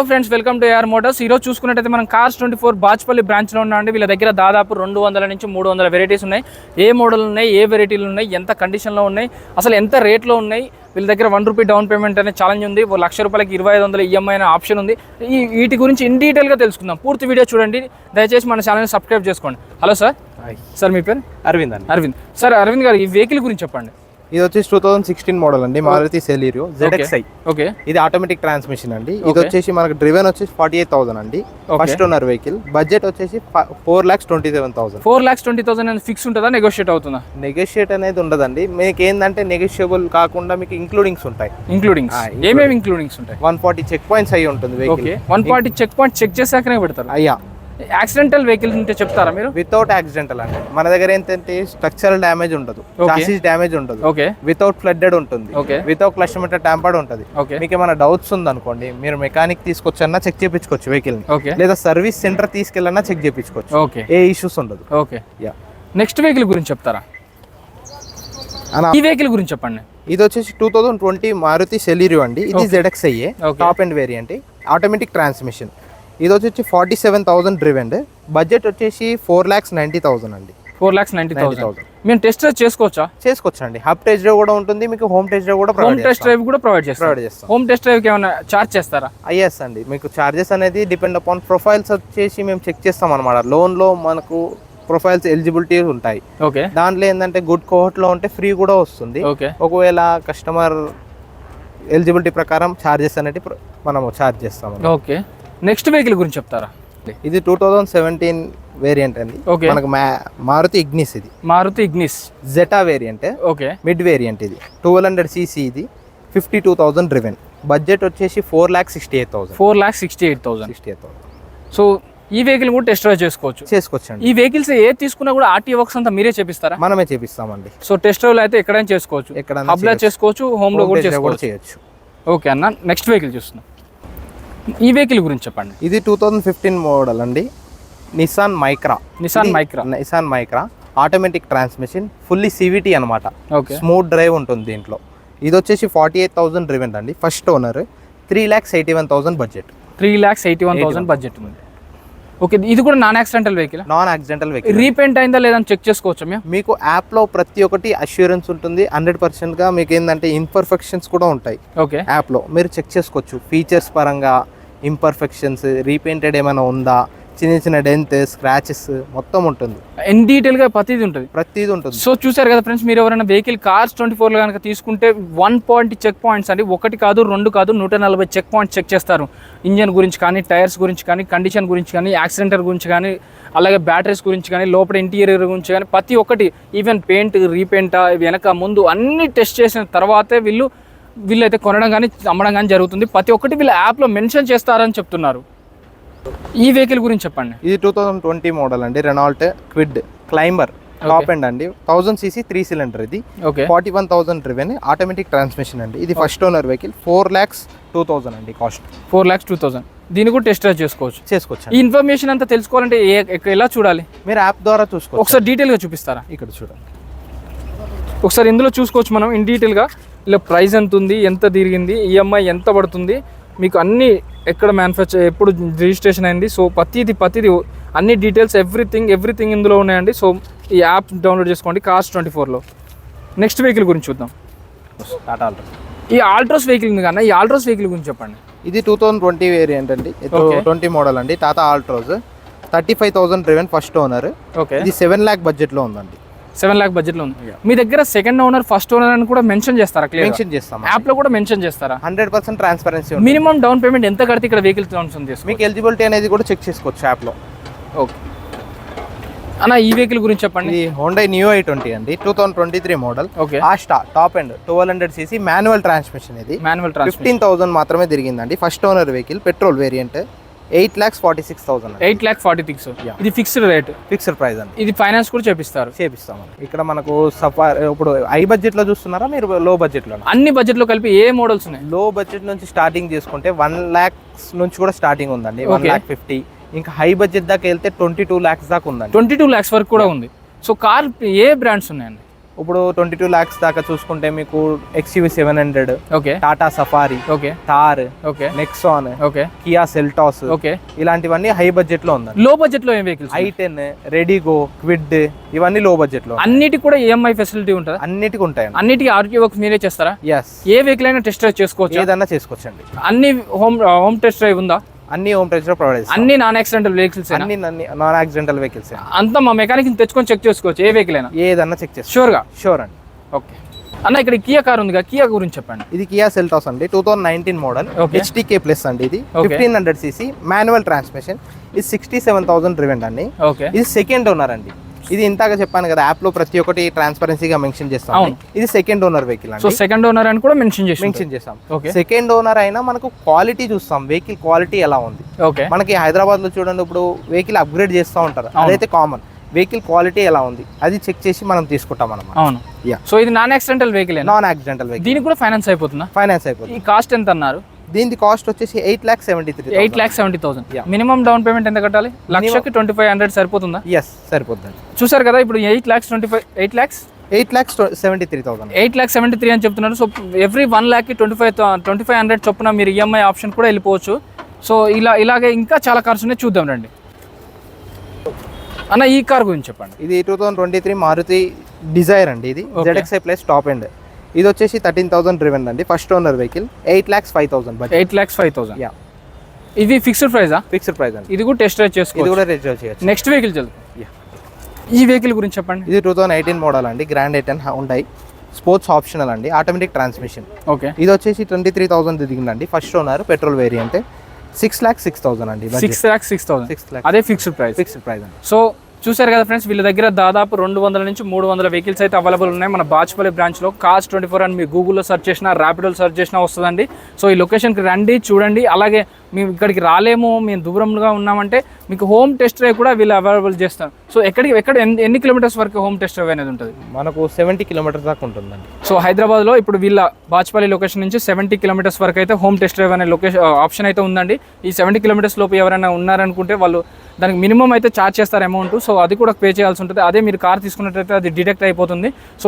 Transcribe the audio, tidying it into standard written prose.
Friends welcome to A R Motors. ఈరోజు చూసుకున్నట్టయితే మనం కార్స్ 24 బాచ్పల్లి బ్రాంచ్లో ఉన్నామండి. వీళ్ళ దగ్గర దాదాపు 200 నుంచి 300 వెరైటీస్ ఉన్నాయి. ఏ మోడల్ ఉన్నాయి, ఏ వెరైటీలు ఉన్నాయి, ఎంత కండిషన్లో ఉన్నాయి, అసలు ఎంత రేట్లో ఉన్నాయి. వీళ్ళ దగ్గర ₹1 డౌన్ పేమెంట్ అనే ఛాలెంజ్ ఉంది. ₹1,00,000 2500 ఈఎంఐ అనే ఆప్షన్ ఉంది. వీటి గురించి ఇన్ డీటెయిల్గా తెలుసుకుందాం. పూర్తి వీడియో చూడండి. దయచేసి మన ఛానల్ని సబ్స్క్రైబ్ చేసుకోండి. Hello sir. సార్ మీ పేరు? అరవింద్ అండి. అరవింద్ సార్. అరవింద్ గారు, ఈ వెహికల్ గురించి చెప్పండి. ఇది వచ్చేసి 2016 మోడల్ అండి, మారుతి సెలీరియో ZXi. ఓకే, ఇది ఆటోమేటిక్ ట్రాన్స్మిషన్ అండి. ఇది వచ్చేసి మనకు డ్రివెన్ వచ్చేసి 48,000 అండి. First owner vehicle. బడ్జెట్ వచ్చేసి 4,27,000. 4,20,000 అని ఫిక్స్ ఉంటుందా, నెగోషియేట్ అవుతుందా? నెగోషియేట్ అనేది ఉండదండి. మీకు ఏంటంటే నెగోషియబుల్ కాకుండా మీకు ఇంక్లూడింగ్స్ ఉంటాయి. ఏమేమి ఇంక్లూడింగ్స్ ఉంటాయి? 140 చెక్ పాయింట్స్ అయ్యి ఉంటుంది వెహికల్. 140 చెక్ పాయింట్ చెక్ చేసాకనే పెడతారు అయ్యా. యాక్సిడెంటల్ వెహికల్ ఉంటే చెప్తారా మీరు? వితౌట్ యాక్సిడెంటల్ అండి. మన దగ్గర ఏంటంటే స్ట్రక్చరల్ డ్యామేజ్ ఉండదు, చాసిస్ డ్యామేజ్ ఉండదు, వితౌట్ ఫ్లడ్డెడ్ ఉంటుంది, వితౌట్ క్లచ్ మీటర్ ట్యాంపర్డ్ ఉంటుంది. మీకు ఏమైనా డౌట్స్ ఉంది అనుకోండి, మీరు మెకానిక్ తీసుకొచ్చన్నా చెక్ చేయించుకోవచ్చు వెహికల్ ని, లేదా సర్వీస్ సెంటర్ తీసుకెళ్ళన్నా చెక్ చేయించుకోవచ్చు. ఏ ఇష్యూస్ ఉండదు. ఓకే, నెక్స్ట్ వెహికల్ గురించి చెప్తారా? ఈ వెహికల్ గురించి చెప్పండి. ఇది వచ్చేసి 2020 మారుతి సెలీరియో అండి. ఇది ZXi top and variant, automatic transmission. ఇది వచ్చేసి 47,000 డ్రివెన్. బడ్జెట్ వచ్చేసి 4,90,000 అండి. 4,90,000 మేము టెస్ట్ డ్రైవ్ చేసుకోవచ్చా? చేసుకోవచ్చు అండి. హబ్ టెస్ట్ డ్రైవ్ కూడా ఉంటుంది, మీకు హోమ్ టెస్ట్ డ్రైవ్ కూడా ప్రొవైడ్ చేస్తాం. హోమ్ టెస్ట్ డ్రైవ్ కి ఏమైనా చార్జ్ చేస్తారా? ఎస్ అండి. మీకు చార్జెస్ అనేది డిపెండ్ అపాన్ ప్రొఫైల్స్ వచ్చేసి మేము చెక్ చేస్తాం అనమాట. లోన్ లో మనకు ప్రొఫైల్స్ ఎలిజిబిలిటీ ఉంటాయి. ఓకే, దాంట్లో ఏంటంటే గుడ్ కోహర్ట్ లో ఉంటే ఫ్రీ కూడా వస్తుంది. ఒకవేళ కస్టమర్ ఎలిజిబిలిటీ ప్రకారం చార్జెస్ అనేది మనము చార్జ్ చేస్తాం. ఓకే, నెక్స్ట్ వెహికల్ గురించి చెప్తారా? ఇది 2017 వేరియంట్ అండి. మనకు మారుతి ఇగ్నిస్. ఇది Maruti Ignis Zeta variant. Okay, mid variant. ఇది 1200cc. ఇది 52,000 డ్రివెన్. బడ్జెట్ వచ్చేసి 4,68,000. 4,68,000. సో ఈ వెహికల్ కూడా టెస్ట్ డ్రైవ్ చేసుకోవచ్చు. ఈ వెహికల్స్ ఏ తీసుకున్నా కూడా ఆర్టీ వర్క్స్ అంతా మీరే చేపిస్తారా? మనమే చేపిస్తామండి. సో టెస్ట్ డ్రైవ్ అయితే ఎక్కడైనా చేసుకోవచ్చు, హబ్లో చేసుకోవచ్చు, హోమ్ లో కూడా చేయొచ్చు. ఓకే అన్న, నెక్స్ట్ వెహికల్ చూస్తున్నాం. ఈ వెహికల్ గురించి చెప్పండి. ఇది 2015 మోడల్ అండి, Nissan Micra automatic transmission, fully CVT అనమాట. స్మూత్ డ్రైవ్ ఉంటుంది దీంట్లో. ఇది వచ్చేసి 48,000 డ్రివెన్ అండి. First owner. 3,81,000 బడ్జెట్. 3,81,000 బడ్జెట్ ఉంది. ఓకే, ఇది కూడా నాన్ యాక్సిడెంటల్ వెహికల్. రీపెయింట్ అయిందా లేదా చెక్ చేసుకోవచ్చా? మీకు యాప్ లో ప్రతి ఒక్కటి అష్యూరెన్స్ ఉంటుంది. 100% గా మీకు ఏంటంటే ఇన్పర్ఫెక్షన్స్ కూడా ఉంటాయి. ఓకే, యాప్ లో మీరు చెక్ చేసుకోవచ్చు. ఫీచర్స్ పరంగా ఇంపర్ఫెక్షన్స్, రీపెయింటెడ్ ఏమైనా ఉందా, చిన్న చిన్న డెంత్, స్క్రాచెస్ మొత్తం ఉంటుంది. ఇన్ డీటెయిల్ గా ప్రతిదీ ఉంటుంది. సో చూసారు కదా ఫ్రెండ్స్, మీరు ఎవరైనా వెహికల్ కార్స్ 24 లో కనుక తీసుకుంటే 140 చెక్ పాయింట్స్ అండి. 1 కాదు 2 కాదు 140 చెక్ పాయింట్స్ చెక్ చేస్తారు. ఇంజన్ గురించి కానీ, టైర్స్ గురించి కానీ, కండిషన్ గురించి కానీ, యాక్సిడెంటల్ గురించి కానీ, అలాగే బ్యాటరీస్ గురించి కానీ, లోపల ఇంటీరియర్ గురించి కానీ, ప్రతి ఒక్కటి, ఈవెన్ పెయింట్, రీపెయింటా, వెనక ముందు అన్ని టెస్ట్ చేసిన తర్వాతే వీళ్ళైతే కొనడం కానీ అమ్మడం కానీ జరుగుతుంది. ప్రతి ఒక్కటి వీళ్ళ యాప్లో మెన్షన్ చేస్తారని చెప్తున్నారు. ఈ వెహికల్ గురించి చెప్పండి. ఇది 2020 మోడల్ అండి, Renault quid climber top end అండి. 1000cc 3 cylinder. ఇది 41,000 డ్రివెన్, ఆటోమేటిక్ ట్రాన్స్మిషన్ అండి. ఇది ఫస్ట్ ఓనర్ వెహికల్. 4,02,000 అండి కాస్ట్. 4,02,000. దీన్ని కూడా టెస్ట్ డ్రైవ్ చేసుకోవచ్చు. ఈ ఇన్ఫర్మేషన్ అంతా తెలుసుకోవాలంటే ఎలా చూడాలి? మీరు యాప్ ద్వారా చూసుకోవచ్చు. ఒకసారి డీటెయిల్గా చూపిస్తారా? ఇక్కడ చూడండి. ఒకసారి ఇందులో చూసుకోవచ్చు మనం ఇన్ డీటెయిల్గా. ఇలా ప్రైస్ ఎంత ఉంది, ఎంత తిరిగింది, ఈఎంఐ ఎంత పడుతుంది, మీకు అన్ని ఎక్కడ మ్యానుఫ్యాక్చర్, ఎప్పుడు రిజిస్ట్రేషన్ అయింది, సో ప్రతిది అన్ని డీటెయిల్స్ ఎవ్రీథింగ్ ఇందులో ఉన్నాయండి. సో ఈ యాప్ డౌన్లోడ్ చేసుకోండి కార్స్ 24లో. నెక్స్ట్ వెహికల్ గురించి చూద్దాం. టాటా ఆల్ట్రోస్. ఈ ఆల్ట్రోస్ వెహికల్ ఉంది కానీ, ఈ ఆల్ట్రోస్ వెహికల్ గురించి చెప్పండి. ఇది 2020 వేరియంట్ అండి, 20 మోడల్ అండి. Tata Altroz 35,000 driven, first owner. ఇది 7 lakh బడ్జెట్లో ఉందండి. 7 lakh బడ్జెట్లో ఉంది. మీ దగ్గర సెకండ్ ఓనర్, ఫస్ట్ ఓనర్ అని కూడా మెన్షన్ చేస్తారా? మెన్షన్ చేస్తాం, యాప్ లో కూడా మెన్షన్ చేస్తారా? 100% ట్రాన్స్పరెన్సీ. మినిమం డౌన్ పేమెంట్ ఎంత కడితే ఇక్కడ వెహికల్ ట్రాన్స్ఫర్ చేస్తారు? మీకు ఎలిజిబిలిటీ అనేది కూడా చెక్ చేసుకోవచ్చు యాప్ లో. ఓకే అన్న, ఈ వెహికల్ గురించి చెప్పండి. ఇది హోండా నియో i20 అండి, 2023 model. Asta top end 1200cc manual transmission. ఇది 15,000 మాత్రమే తిరిగిందండి. First owner vehicle, petrol variant. 8,46,000. 8,46,000. ఇది ఫిక్స్డ్ ప్రైస్ అండి. ఇది ఫైనాన్స్ కూడా చేపిస్తాము. ఇక్కడ మనకు సఫారీ, ఇప్పుడు హై బడ్జెట్ లో చూస్తున్నారా మీరు, లో బడ్జెట్ లో? అన్ని బడ్జెట్ లో కలిపి ఏ మోడల్స్ ఉన్నాయి? లో బడ్జెట్ నుంచి స్టార్టింగ్ చేసుకుంటే 1 lakh నుంచి కూడా స్టార్టింగ్ ఉందండి. 1,50,000. ఇంకా హై బడ్జెట్ దాకా వెళ్తే 22 lakhs దాకా ఉందండి. 22 lakhs వరకు కూడా ఉంది. సో కార్ ఏ బ్రాండ్స్ ఉన్నాయండి? ఇప్పుడు 22 lakhs దాకా చూసుకుంటే మీకు XUV 700, okay, Tata Safari, okay, Thar, okay, Nexon, okay, Kia Seltos, okay. ఇలాంటివన్నీ హై బడ్జెట్ లో ఉందండి. లో బడ్జెట్ లో ఏం వెహికల్స్? i10, రెడిగో, క్విడ్, ఇవన్నీ లో బడ్జెట్ లో. అన్నిటికి కూడా EMI ఫెసిలిటీ ఉంటుందా? అన్నిటికి ఉంటాయండి. అన్నిటికీ RQ వర్క్స్ మీరే చేస్తారా? yes, ఏ వెహికల్ అయినా టెస్ట్ డ్రైవ్ చేసుకోవచ్చు? ఏదన్నా చేసుకోవచ్చండి. అన్ని హోమ్ టెస్ట్ డ్రైవ్ ఉందా? అన్ని హోమ్ టెస్ట్ డ్రైవ్ ప్రొవైడ్ చేస్తాం. అన్ని నాన్ యాక్సిడెంటల్ వెహికల్స్? అన్ని నాన్ యాక్సిడెంటల్ వెహికల్స్. అంతా మా మెకానిక్ తెచ్చుకొని చెక్ చేసుకోవచ్చు ఏ వెహికల్ అయినా? ఏదన్నా చెక్ చేసుకోవచ్చు. షూర్గా? షూర్ అండి. ఓకే అన్న, ఇక్కడ కియా కార్ ఉంది, కియా గురించి చెప్పండి. ఇది కియా సెల్టాస్ అండి, 2019 మోడల్, Okay. HTK ప్లస్ అండి. ఇది 1500 cc మాన్యువల్ ట్రాన్స్మిషన్. ఇది 67,000 డ్రివెన్ అండి. ఓకే, ఇది సెకండ్ ఓనర్ అండి. ఇది ఇంతగా చెప్పాను కదా, యాప్ లో ప్రతి ఒక్కటి ట్రాన్స్పరెన్సీగా మెన్షన్ చేస్తాం. ఇది సెకండ్ ఓనర్ వెహికల్ సో అండి. సెకండ్ ఓనర్ అని కూడా మెన్షన్ చేస్తాం. ఓకే, సెకండ్ ఓనర్ అయినా మనకు క్వాలిటీ చూస్తాం, వెహికల్ క్వాలిటీ ఎలా ఉంది. ఓకే, మనకి హైదరాబాద్ లో చూడండి, ఇప్పుడు వెహికల్ అప్గ్రేడ్ చేస్తూ ఉంటారు, అదైతే కామన్. వెహికల్ క్వాలిటీ ఎలా ఉంది అది చెక్ చేసి మనం తీసుకుంటాం అన్నమాట. అవును. సో ఇది non accidental vehicle? Non accidental vehicle. దీనికి కూడా ఫైనాన్స్ అయిపోతుందా? ఫైనాన్స్ అయిపోతుంది. ఈ కాస్ట్ ఎంత అన్నారు? దీని కాస్ట్ వచ్చేసి 8,73,000. 8,70,000. మినిమం డౌన్ పేమెంట్ ఎంత కట్టాలి? లక్షకి 2,500 సరిపోతుందా? ఎస్, సరిపోతుంది. చూసారు కదా, ఇప్పుడు 8,73,000 8,73,000 అని చెప్తున్నారు. సో ఎవ్రీ 1 lakh కి 2,500 చొప్పున మీరు EMI ఆప్షన్ కూడా వెళ్ళిపోవచ్చు. సో ఇలాగే ఇంకా చాలా కార్స్ ఉన్నాయి, చూద్దాం రండి. అన్న, ఈ కార్ గురించి చెప్పండి. ఇది 2023 మారుతి డిజైర్ అండి. ఇది ZXi ప్లస్ టాప్ ఎండ్. ఇది వచ్చేసి 13,000 డ్రివెన్ అండి. First owner vehicle. 8,05,000 బడ్జెట్. 8,05,000. ఇది ఫిక్స్డ్ ప్రైజా? ఫిక్స్డ్ ప్రైస్ అండి. ఇది కూడా టెస్ట్ డ్రైవ్ చేసుకోవచ్చు. ఇది కూడా టెస్ట్ డ్రైవ్ చేయొచ్చు. నెక్స్ట్ వెహికల్ చదువు. ఈ వెహికల్ గురించి చెప్పండి. ఇది 2018 మోడల్ అండి. Grand i ten Hyundai sports optional అండి, ఆటోమేటిక్ ట్రాన్స్మిషన్. ఓకే, ఇది వచ్చేసి 23,000 దిగిందండి. First owner, petrol variant. 6,06,000 అండి. 6,06,000 అదే ఫిక్స్డ్ ప్రైస్. ఫిక్స్డ్ ప్రైస్ అండి. సో చూసారు కదా ఫ్రెండ్స్, వీళ్ళ దగ్గర దాదాపు 200 నుంచి 300 వెహికల్స్ అయితే అవైలబుల్ ఉన్నాయి మన బాచ్పల్లి బ్రాంచ్లో. కార్స్ 24 అని మీరు గూగుల్లో సెర్చ్ చేసినా, ర్యాపిడోలో సెర్చ్ చేసినా వస్తుందండి. సో ఈ లొకేషన్కి రండి, చూడండి. అలాగే మేము ఇక్కడికి రాలేము, మేము దూరంగా ఉన్నామంటే మీకు హోమ్ టెస్ట్ డ్రైవ్ కూడా వీళ్ళు అవైలబుల్ చేస్తారు. సో ఎక్కడ ఎన్ని కిలోమీటర్స్ వరకు హోమ్ టెస్ట్ డ్రైవ్ అనేది ఉంటుంది? మనకు 70 kilometers దాకా ఉంటుందండి. సో హైదరాబాద్లో ఇప్పుడు వీళ్ళ బాచ్పల్లి లొకేషన్ నుంచి 70 kilometers వరకు అయితే హోమ్ టెస్ట్ డ్రైవ్ అనే ఆప్షన్ అయితే ఉందండి. ఈ 70 kilometers లోపు ఎవరైనా ఉన్నారనుకుంటే వాళ్ళు దానికి మినిమం అయితే ఛార్జ్ చేస్తారు అమౌంట్. సో అది కూడా పే చేయాల్సి ఉంటుంది. అదే మీరు కార్ తీసుకున్నట్టయితే అది డిడక్ట్ అయిపోతుంది. సో